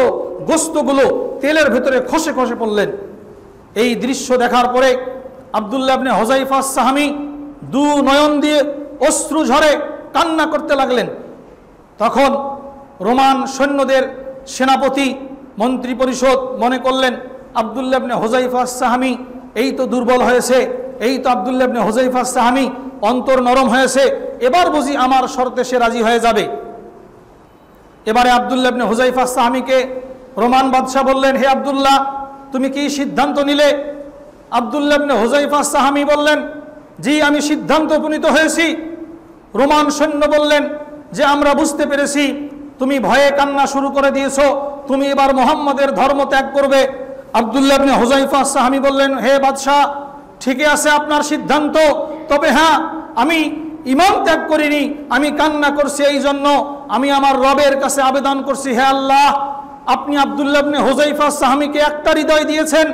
গোস্তগুলো তেলের ভেতরে খসে খসে পড়লেন। এই দৃশ্য দেখার পরে আব্দুল্লাহ ইবনে হুযায়ফা আস-সাহামী 2 নয়ন দিয়ে অশ্রু ঝরে কান্না করতে লাগলেন। তখন রোমান সৈন্যদের সেনাপতি, মন্ত্রী পরিষদ মনে করলেন আব্দুল্লাহ ইবনে হুযায়ফা আস-সাহামী এই তো দুর্বল হয়েছে, এই তো আব্দুল্লাহ ইবনে হুযায়ফা আস-সাহামী অন্তর নরম হয়েছে, এবার বুঝি আমার শর্তে সে রাজি হয়ে যাবে। এবারে আব্দুল্লাহ ইবনে হুযায়ফা আস-সাহামীকে রোমান বাদশা বললেন, হে আব্দুল্লাহ, তুমি কি সিদ্ধান্ত নিলে? আব্দুল্লাহ ইবনে হুযায়ফা আস-সাহামী বললেন, জি, আমি সিদ্ধান্ত উপনীত হয়েছি। রোমান সৈন্য বললেন যে আমরা বুঝতে পেরেছি তুমি ভয়ে কান্না শুরু করে দিয়েছো, তুমি এবার মুহাম্মদের ধর্ম ত্যাগ করবে। আব্দুল্লাহ ইবনে হুযায়ফা আস-সাহামী বললেন, হে বাদশাহ, ঠিকই আছে আপনার সিদ্ধান্ত, তবে হ্যাঁ, আমি ঈমান ত্যাগ করিনি, আমি কান্না করছি এই জন্য আমি আমার রবের কাছে আবেদন করছি, হে আল্লাহ, আপনি আব্দুল্লাহ ইবনে হুযায়ফা আস-সাহামীকে একটা হৃদয় দিয়েছেন,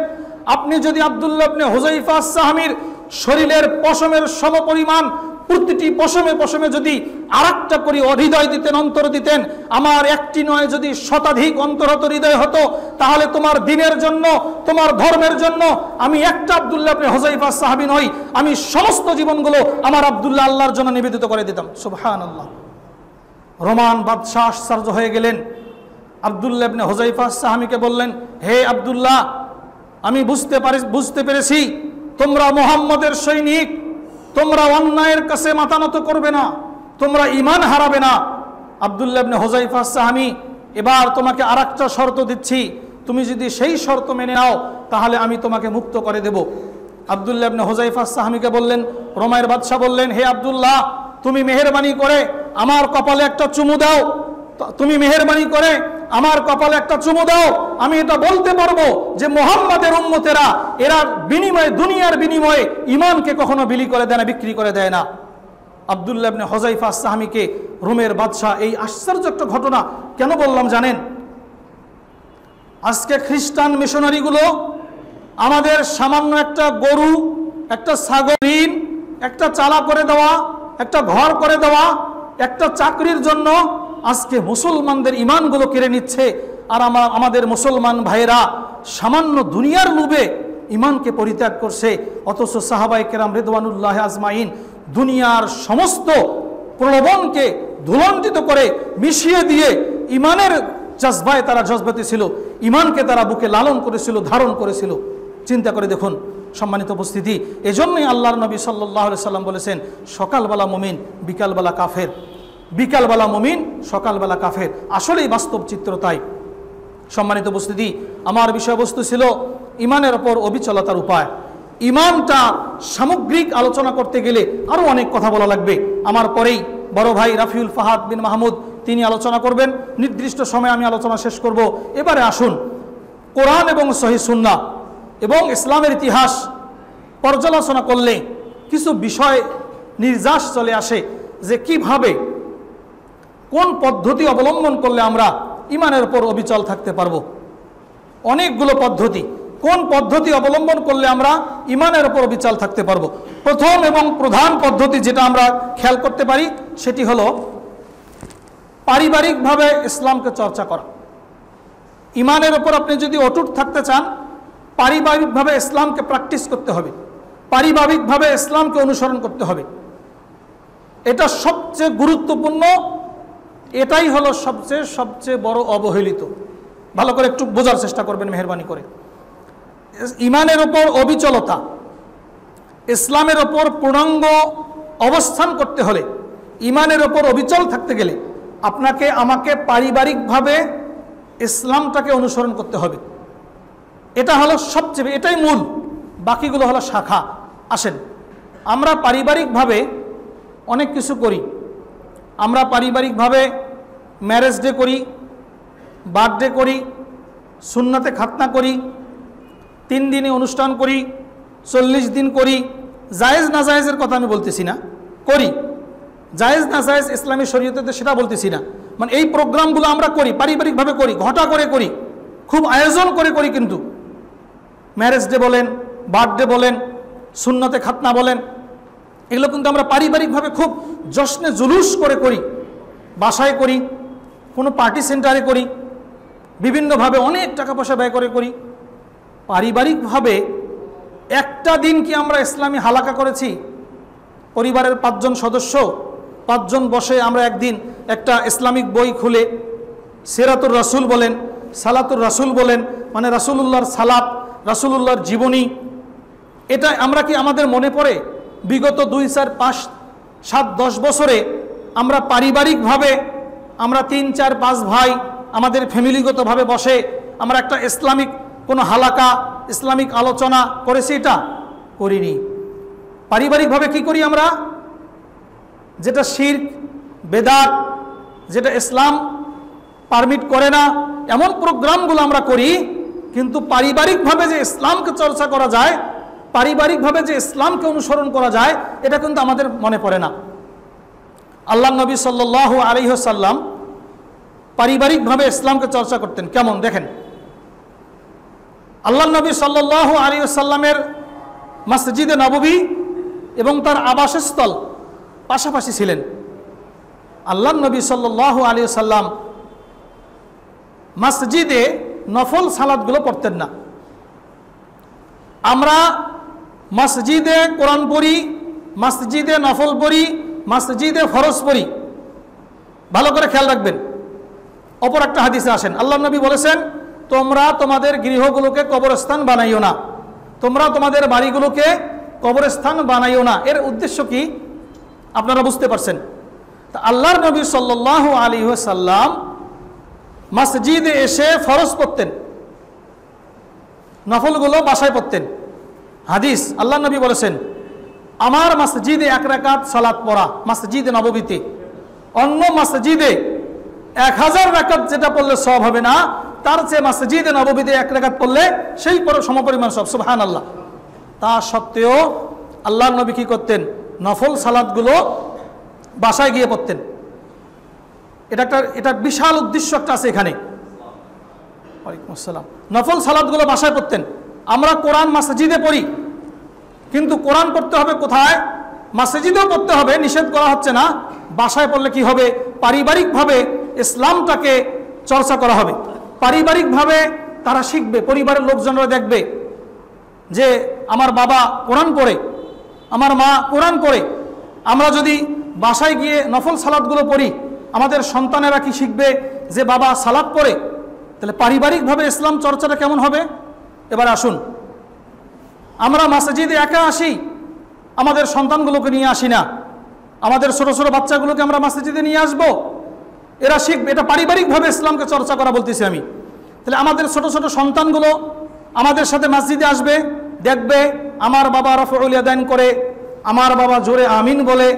আপনি যদি আব্দুল্লাহ ইবনে হুযায়ফা আস-সাহামীর শরীরের পশমের সমপরিমাণ প্রতিটি পশমে পশমে যদি আরেকটা করে হৃদয় দিতেন, অন্তর দিতেন, আমার একটি নয় যদি শতাধিক অন্তরত হৃদয় হতো, তাহলে তোমার দ্বীনের জন্য, তোমার ধর্মের জন্য আমি একটা আব্দুল্লাহ ইবনে হুযায়ফা সাহাবী নই, আমি সমস্ত জীবনগুলো আমার আব্দুল্লাহ আল্লাহর জন্য নিবেদিত করে দিতাম। সুবহানাল্লাহ। রোমান বাদশাহ আশ্চর্য হয়ে গেলেন। আব্দুল্লাহ ইবনে হুযায়ফা সাহাবীকে বললেন, হে আব্দুল্লাহ, আমি বুঝতে পেরেছি তোমরা মুহাম্মদের সৈনিক, তোমরা অন্যায়ের কাছে মাথা নত করবে না, তোমরা ঈমান হারাবে না। আব্দুল্লাহ ইবনে হুযাইফা সাহামী, এবার তোমাকে আরেকটা শর্ত দিচ্ছি, তুমি যদি সেই শর্ত মেনে নাও তাহলে আমি তোমাকে মুক্ত করে দেব। আব্দুল্লাহ ইবনে হুযাইফা সাহামীকে বললেন, রোমের বাদশা বললেন, হে আব্দুল্লাহ, তুমি মেহেরবানি করে আমার কপালে একটা চুমু দাও, তুমি মেহেরবানি করে আমার কপালে একটা চুমু দাও, আমি এটা বলতে পারবো যে মুহাম্মাদের উম্মতেরা এরা বিনিময়ে, দুনিয়ার বিনিময়ে ঈমানকে কখনো বিক্রি করে দেয় না। আব্দুল্লাহ ইবনে হুযাইফা সাহামীকে রোমের বাদশা, এই আশ্চর্য একটা ঘটনা কেন বললাম জানেন? আজকে খ্রিস্টান মিশনারিগুলো আমাদের সামান্য একটা গরু, একটা ছাগল, একটা চালা করে দেওয়া, একটা ঘর করে দেওয়া, একটা চাকরির জন্য আজকে মুসলমানদের ঈমানগুলো কেড়ে নিচ্ছে। আর আমাদের মুসলমান ভাইয়েরা সামান্য দুনিয়ার লোভে ঈমানকে পরিত্যাগ করছে। অথচ সাহাবায়ে কেরাম রিদওয়ানুল্লাহ আজমাইন দুনিয়ার সমস্ত প্রলোভনকে ধুলণ্ঠিত করে মিশিয়ে দিয়ে ঈমানের জজবায় তারা জজবাতি ছিল, ঈমানকে তারা বুকে লালন করেছিল, ধারণ করেছিল। চিন্তা করে দেখুন সম্মানিত উপস্থিতি, এজন্যই আল্লাহর নবী সাল্লাল্লাহু আলাইহি সাল্লাম বলেছেন, সকালবেলা মুমিন, বিকালবেলা কাফের, বিকালবেলা মুমিন, সকালবেলা কাফের। আসলেই বাস্তব চিত্র তাই। সম্মানিত উপস্থিতি, আমার বিষয়বস্তু ছিল ঈমানের ওপর অবিচলতার উপায়। ঈমানটা সামগ্রিক আলোচনা করতে গেলে আরও অনেক কথা বলা লাগবে। আমার পরেই বড় ভাই রাফিউল ফাহাদ বিন মাহমুদ তিনি আলোচনা করবেন, নির্দিষ্ট সময়ে আমি আলোচনা শেষ করব। এবারে আসুন কোরআন এবং সহিহ সুন্নাহ এবং ইসলামের ইতিহাস পর্যালোচনা করলে কিছু বিষয় নির্যাস চলে আসে যে কিভাবে, কোন পদ্ধতি অবলম্বন করলে আমরা ঈমানের উপর অবিচল থাকতে পারবো। অনেকগুলো পদ্ধতি, কোন পদ্ধতি অবলম্বন করলে আমরা ঈমানের উপর অবিচল থাকতে পারবো। প্রথম এবং প্রধান পদ্ধতি যেটা আমরা খেয়াল করতে পারি সেটি হলো পারিবারিকভাবে ইসলামকে চর্চা করা। ঈমানের উপর আপনি যদি অটুট থাকতে চান, পারিবারিকভাবে ইসলামকে প্র্যাকটিস করতে হবে, পারিবারিকভাবে ইসলামকে অনুসরণ করতে হবে। এটা সবচেয়ে গুরুত্বপূর্ণ, এটাই হলো সবচেয়ে বড় অবহেলিত। ভালো করে একটু বোঝার চেষ্টা করবেন মেহেরবানি করে। ঈমানের ওপর অবিচলতা, ইসলামের ওপর পূর্ণাঙ্গ অবস্থান করতে হলে, ঈমানের ওপর অবিচল থাকতে গেলে আপনাকে আমাকে পারিবারিকভাবে ইসলামটাকে অনুসরণ করতে হবে। এটা হলো সবচেয়ে, এটাই মূল, বাকিগুলো হলো শাখা। আসেন, আমরা পারিবারিকভাবে অনেক কিছু করি। আমরা পারিবারিকভাবে ম্যারেজ ডে করি, বার্থডে করি, সুন্নাতে খাতনা করি, 3 দিনে অনুষ্ঠান করি, 40 দিন করি। জায়েজ না জায়েজের কথা আমি বলতেছি না, করি। জায়েজ না জায়েজ ইসলামী শরীয়তে সেটা বলতেছি না। মানে এই প্রোগ্রামগুলো আমরা করি, পারিবারিকভাবে করি, ঘটা করে করি, খুব আয়োজন করে করি। কিন্তু ম্যারেজ ডে বলেন, বার্থডে বলেন, সুন্নতে খাতনা বলেন, এগুলো কিন্তু আমরা পারিবারিকভাবে খুব জশ্নে জুলুস করে করি। বাসায় করি, কোনো পার্টি সেন্টারে করি, বিভিন্নভাবে অনেক টাকা পয়সা ব্যয় করে করি। পারিবারিকভাবে একটা দিন কি আমরা ইসলামী হালাকা করেছি? পরিবারের 5 জন সদস্য, 5 জন বসে আমরা একদিন একটা ইসলামিক বই খুলে সিরাতুর রাসূল বলেন, সালাতুর রাসূল বলেন, মানে রাসূলুল্লাহর সালাত, রাসূলুল্লাহর জীবনী, এটা আমরা কি আমাদের মনে পড়ে? বিগত 2, 4, 5, 7, 10 বছরে আমরা পারিবারিকভাবে আমরা 3, 4, 5 ভাই আমাদের ফ্যামিলিগতভাবে বসে আমরা একটা ইসলামিক কোনো হালাকা, ইসলামিক আলোচনা করেছি? এটা করিনি। পারিবারিকভাবে কি করি আমরা? যেটা শিরক, বেদাত, যেটা ইসলাম পারমিট করে না, এমন প্রোগ্রামগুলো আমরা করি। কিন্তু পারিবারিকভাবে যে ইসলামকে চর্চা করা যায়, পারিবারিকভাবে যে ইসলামকে অনুসরণ করা যায়, এটা কিন্তু আমাদের মনে পড়ে না। আল্লাহ নবী সাল্লাল্লাহু আলাইহি ওয়াসাল্লাম পারিবারিকভাবে ইসলামকে চর্চা করতেন। কেমন দেখেন, আল্লাহ নবী সাল্লাল্লাহু আলাইহি ওয়াসাল্লামের মসজিদে নববী এবং তার আবাসস্থল পাশাপাশি ছিলেন। আল্লাহ নবী সাল্লাল্লাহু আলাইহি ওয়াসাল্লাম মসজিদে নফল সালাতগুলো পড়তেন না। আমরা মসজিদে কোরআন পড়ি, মসজিদে নফল পড়ি, মসজিদে ফরজ পড়ি। ভালো করে খেয়াল রাখবেন। অপর একটা হাদিসে আসেন, আল্লাহ নবী বলেছেন, তোমরা তোমাদের গৃহগুলোকে কবরস্থান বানাইও না, তোমরা তোমাদের বাড়িগুলোকে কবরস্থান বানাইও না, এর উদ্দেশ্য কি আপনারা বুঝতে পারছেন। তা আল্লাহর নবী সাল্লাল্লাহু আলাইহি ওয়াসাল্লাম মসজিদে এসে ফরজ পড়তেন, নফলগুলো বাসায় পড়তেন। হাদিস, আল্লাহর নবী বলেছেন, আমার মসজিদে 1 রাকাত সালাত পড়া মসজিদে নববীতে, অন্য মসজিদে 1000 রাকাত যেটা পড়লে সওয়াব হবে না, তার চেয়ে মসজিদে নববীতে 1 রাকাত পড়লে সেই সমপরিমাণ সওয়াব। সুবহানাল্লাহ। তা সত্ত্বেও আল্লাহর নবী কি করতেন? নফল সালাতগুলো বাসায় গিয়ে পড়তেন। এটা বিশাল উদ্দেশ্য একটা আছে এখানে। ওয়ালাইকুম আসসালাম। নফল সালাতগুলো বাসায় পড়তেন। আমরা কোরআন মসজিদে পড়ি, কিন্তু কোরআন পড়তে হবে কোথায়? মসজিদেও পড়তে হবে, নিষেধ করা হচ্ছে না। বাসায় পড়লে কি হবে? পারিবারিকভাবে ইসলামটাকে চর্চা করা হবে, পারিবারিকভাবে তারা শিখবে, পরিবারের লোকজনরা দেখবে যে আমার বাবা কোরআন পড়ে, আমার মা কোরআন পড়ে। আমরা যদি বাসায় গিয়ে নফল সালাতগুলো পড়ি, আমাদের সন্তানেরা কি শিখবে? যে বাবা সালাত পড়ে। তাহলে পারিবারিকভাবে ইসলাম চর্চাটা কেমন হবে? এবার আসুন, আমরা মসজিদে একা আসি, আমাদের সন্তানগুলোকে নিয়ে আসি না, আমাদের ছোট ছোট বাচ্চাগুলোকে আমরা মসজিদে নিয়ে আসব, এরা শিখবে। এটা পারিবারিকভাবে ইসলামকে চর্চা করা বলতেছি আমি। তাহলে আমাদের ছোট ছোট সন্তানগুলো আমাদের সাথে মসজিদে আসবে, দেখবে আমার বাবা রাফউল ইয়াদাইন করে, আমার বাবা জোরে আমিন বলে,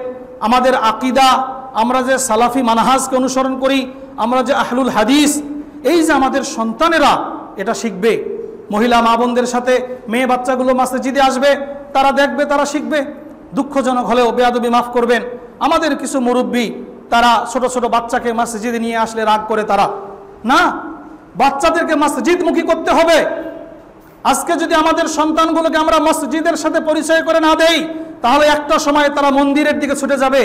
আমাদের আকিদা, আমরা যে সালাফি মানহাজকে অনুসরণ করি, আমরা যে আহলুল হাদিস, এই যে আমাদের সন্তানেরা এটা শিখবে। মহিলা মা বোনদের সাথে মেয়ে বাচ্চাগুলো মসজিদে আসবে, তারা দেখবে, তারা শিখবে। দুঃখজনক হলেও বেয়াদবি মাফ করবেন, আমাদের কিছু মুরব্বী তারা ছোট ছোট বাচ্চাকে মসজিদে নিয়ে আসলে রাগ করে। তারা না, বাচ্চাদেরকে মসজিদমুখী করতে হবে। আজকে যদি আমাদের সন্তানগুলোকে আমরা মসজিদের সাথে পরিচয় করে না দেই, তাহলে একটা সময় তারা মন্দিরের দিকে ছুটে যাবে।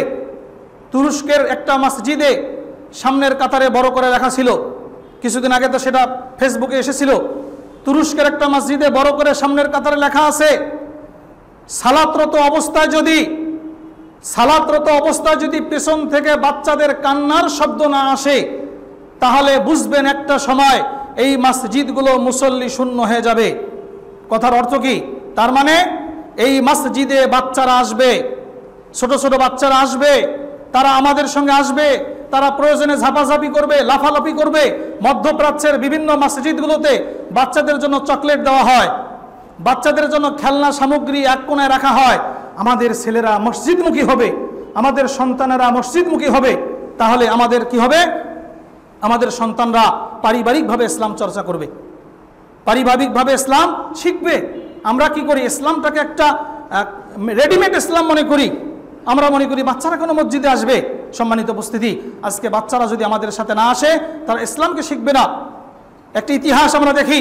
তুরস্কের একটা মসজিদে সামনের কাতারে বড় করে লেখা ছিল, কিছুদিন আগে তো সেটা ফেসবুকে এসেছিল। তুরস্কের একটা মসজিদে বড় করে সামনের কাতারে লেখা আছে, সালাতরত অবস্থায় যদি পেছন থেকে বাচ্চাদের কান্নার শব্দ না আসে, তাহলে বুঝবেন একটা সময় এই মসজিদগুলো মুসল্লি শূন্য হয়ে যাবে। কথার অর্থ কি? তার মানে এই মসজিদে বাচ্চারা আসবে, ছোট ছোট বাচ্চারা আসবে, তারা আমাদের সঙ্গে আসবে, তারা প্রয়োজনে ঝাপাঝাপি করবে, লাফালাফি করবে। মধ্যপ্রাচ্যের বিভিন্ন মসজিদগুলোতে বাচ্চাদের জন্য চকলেট দেওয়া হয়, বাচ্চাদের জন্য খেলনা সামগ্রী এক কোণায় রাখা হয়। আমাদের ছেলেরা মসজিদমুখী হবে, আমাদের সন্তানেরা মসজিদমুখী হবে, তাহলে আমাদের কি হবে? আমাদের সন্তানরা পারিবারিকভাবে ইসলাম চর্চা করবে, পারিবারিকভাবে ইসলাম শিখবে। আমরা কি করি? ইসলামটাকে একটা রেডিমেড ইসলাম মনে করি। আমরা মনে করি বাচ্চারা কোনো মসজিদে আসবে। সম্মানিত উপস্থিতি, আজকে বাচ্চারা যদি আমাদের সাথে না আসে, তারা ইসলামকে শিখবে না। একটি ইতিহাস আমরা দেখি,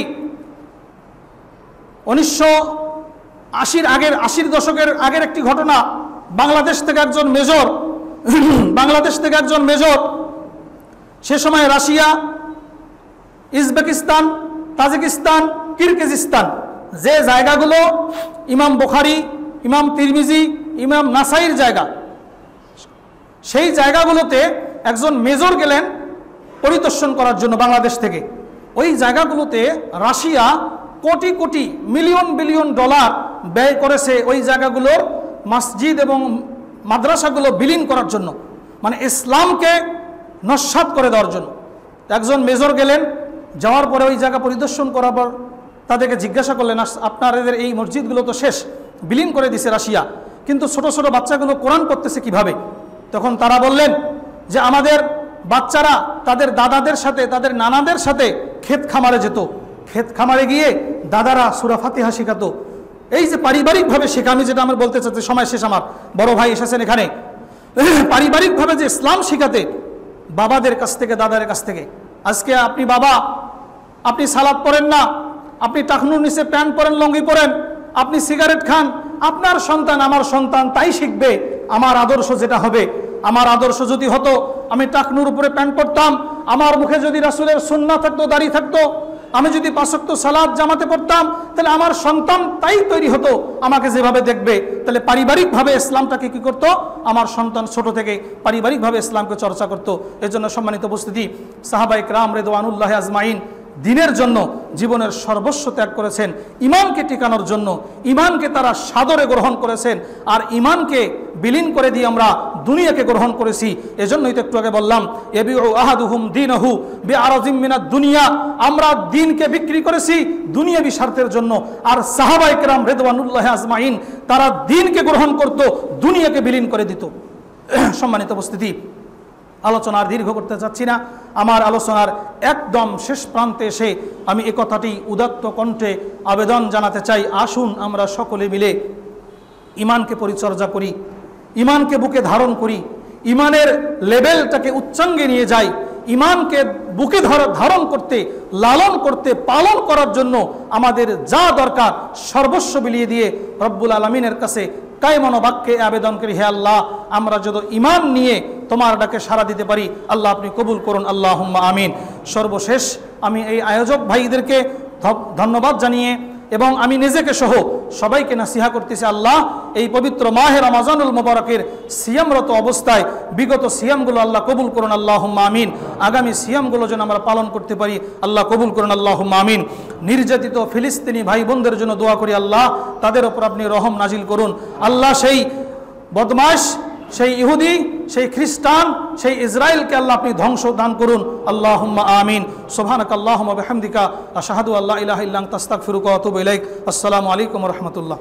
1980 দশকের আগের একটি ঘটনা। বাংলাদেশ থেকে একজন মেজর, সে সময় রাশিয়া, উজবেকিস্তান, তাজিকিস্তান, কিরগিজস্তান, যে জায়গাগুলো ইমাম বুখারী, ইমাম তিরমিজি, ইমাম নাসাইর জায়গা, সেই জায়গাগুলোতে একজন মেজর গেলেন পরিদর্শন করার জন্য বাংলাদেশ থেকে। ওই জায়গাগুলোতে Russia crore crore, million billion dollar ব্যয় করেছে ওই জায়গাগুলোর মসজিদ এবং মাদ্রাসাগুলো বিলীন করার জন্য, মানে ইসলামকে নস্যাৎ করে দেওয়ার জন্য। একজন মেজর গেলেন, যাওয়ার পরে ওই জায়গা পরিদর্শন করার পর তাদেরকে জিজ্ঞাসা করলেন, আপনাদের এই মসজিদগুলো তো শেষ, বিলীন করে দিছে রাশিয়া, কিন্তু ছোট ছোট বাচ্চাগুলো কোরআন পড়তেছে কিভাবে? তখন তারা বললেন যে আমাদের বাচ্চারা তাদের দাদাদের সাথে, তাদের নানাদের সাথে ক্ষেত খামারে যেত, ক্ষেত খামারে গিয়ে দাদারা সূরা ফাতিহা শেখাতো। এই যে পারিবারিকভাবে শেখা, আমি যেটা আমার বলতে চাচ্ছি, সময় শেষ, আমার বড় ভাই এসেছেন এখানে, পারিবারিকভাবে যে ইসলাম শেখাতে বাবাদের কাছ থেকে, দাদাদের কাছ থেকে। আজকে আপনি বাবা, আপনি সালাত পড়েন না, আপনি টাকনুর নিচে প্যান্ট পরেন, লঙ্গি পরেন, আপনি সিগারেট খান, আপনার সন্তান, আমার সন্তান তাই শিখবে। আমার আদর্শ যেটা হবে, আমার আদর্শ যদি হতো আমি টাকনুর উপরে প্যান্ট পরতাম, আমার মুখে যদি রাসূলের সুন্নাহ থাকতো, দাড়ি থাকতো, আমি যদি 5 ওয়াক্ত সালাত জামাতে পড়তাম, তাহলে আমার সন্তান তাই তৈরি হতো, আমাকে যেভাবে দেখবে। তাহলে পারিবারিকভাবে ইসলামটাকে কি করতো? আমার সন্তান ছোট থেকে পারিবারিকভাবে ইসলামকে চর্চা করতো। এজন্য সম্মানিত উপস্থিতি, সাহাবায়ে কেরাম রিদওয়ানুল্লাহি আজমাইন দিনের জন্য জীবনের সর্বস্ব ত্যাগ করেছেন, ইমানকে টিকানোর জন্য। ইমানকে তারা সাদরে গ্রহণ করেছেন, আর ইমানকে বিলীন করে দিয়ে আমরা দুনিয়াকে গ্রহণ করেছি। এজন্যই তো একটু আগে বললাম, ইয়াবিউ আহাদুহুম দীনহু বিআরাজিম মিনাদ দুনিয়া, আমরা দিনকে বিক্রি করেছি দুনিয়াবি স্বার্থের জন্য। আর সাহাবায়ে কেরাম রিদওয়ানুল্লাহি আজমাইন তারা দিনকে গ্রহণ করত, দুনিয়াকে বিলীন করে দিত। সম্মানিত উপস্থিতি, আলোচনা আর দীর্ঘ করতে চাচ্ছি না। আমার আলোচনার একদম শেষ প্রান্তে এসে আমি এ কথাটি উদাত্ত কণ্ঠে আবেদন জানাতে চাই, আসুন আমরা সকলে মিলে ইমানকে পরিচর্যা করি, ইমানকে বুকে ধারণ করি, ইমানের লেভেলটাকে উচ্চাঙ্গে নিয়ে যাই। ইমানকে বুকে ধারণ করতে, লালন করতে, পালন করার জন্য আমাদের যা দরকার সর্বস্ব বিলিয়ে দিয়ে রব্বুল আলামিনের কাছে কায়মন বাক্যে আবেদন করি, হে আল্লাহ, আমরা যদি ইমান নিয়ে তোমার ডাকে সাড়া দিতে পারি, আল্লাহ আপনি কবুল করুন, আল্লাহুম্মা আমিন। সর্বশেষ আমি এই আয়োজক ভাইদেরকে ধন্যবাদ জানিয়ে এবং আমি নিজেকে সহ সবাইকে নাসিহা করতেছি, আল্লাহ এই পবিত্র মাহে রমজানুল মুবারকের সিয়ামরত অবস্থায় বিগত সিয়ামগুলো আল্লাহ কবুল করুন, আল্লাহুম্মা আমিন। আগামী সিয়ামগুলো যেন আমরা পালন করতে পারি, আল্লাহ কবুল করুন, আল্লাহুম্মা আমিন। নির্যাতিত ফিলিস্তিনি ভাই বোনদের জন্য দোয়া করি, আল্লাহ তাদের ওপর আপনি রহম নাজিল করুন। আল্লাহ সেই বদমাশ, সেই ইহুদি, সেই খ্রিস্টান, সেই ইসরায়েলকে আল্লাহ আপনি ধ্বংস দান করুন, আল্লাহুম্মা আমিন। সুবহানাকাল্লাহুম্মা বিহামদিকা আশহাদু আল্লা ইলাহা ইল্লা আনতা আস্তাগফিরুকা ওয়া আতুবু ইলাইক। আসসালামু আলাইকুম ওয়া রাহমাতুল্লাহ।